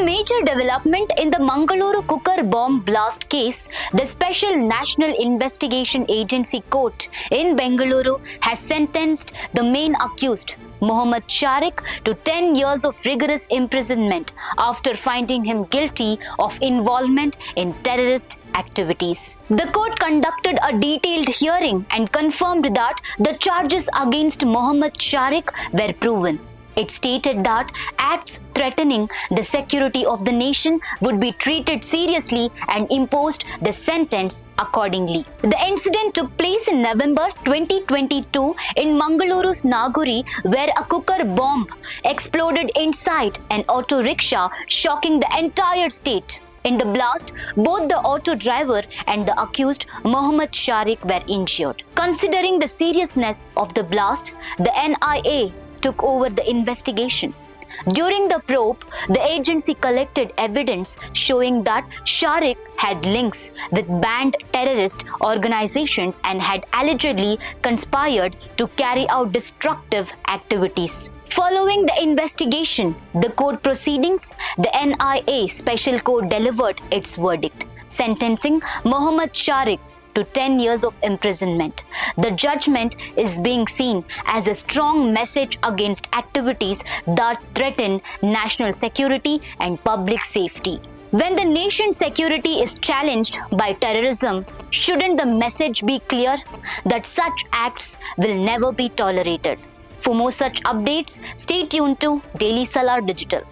a major development in the Mangaluru cooker bomb blast case, the Special National Investigation Agency Court in Bengaluru has sentenced the main accused, Mohammed Shariq, to 10 years of rigorous imprisonment after finding him guilty of involvement in terrorist activities. The court conducted a detailed hearing and confirmed that the charges against Mohammed Shariq were proven. It stated that acts threatening the security of the nation would be treated seriously and imposed the sentence accordingly. The incident took place in November 2022 in Mangaluru's Naguri, where a cooker bomb exploded inside an auto-rickshaw, shocking the entire state. In the blast, both the auto driver and the accused Mohammed Shariq were injured. Considering the seriousness of the blast, the NIA took over the investigation. During the probe, the agency collected evidence showing that Shariq had links with banned terrorist organizations and had allegedly conspired to carry out destructive activities. Following the investigation, the court proceedings, the NIA Special Court delivered its verdict, sentencing Mohammed Shariq to 10 years of imprisonment. The judgment is being seen as a strong message against activities that threaten national security and public safety. When the nation's security is challenged by terrorism, shouldn't the message be clear that such acts will never be tolerated? For more such updates, stay tuned to Daily Salar Digital.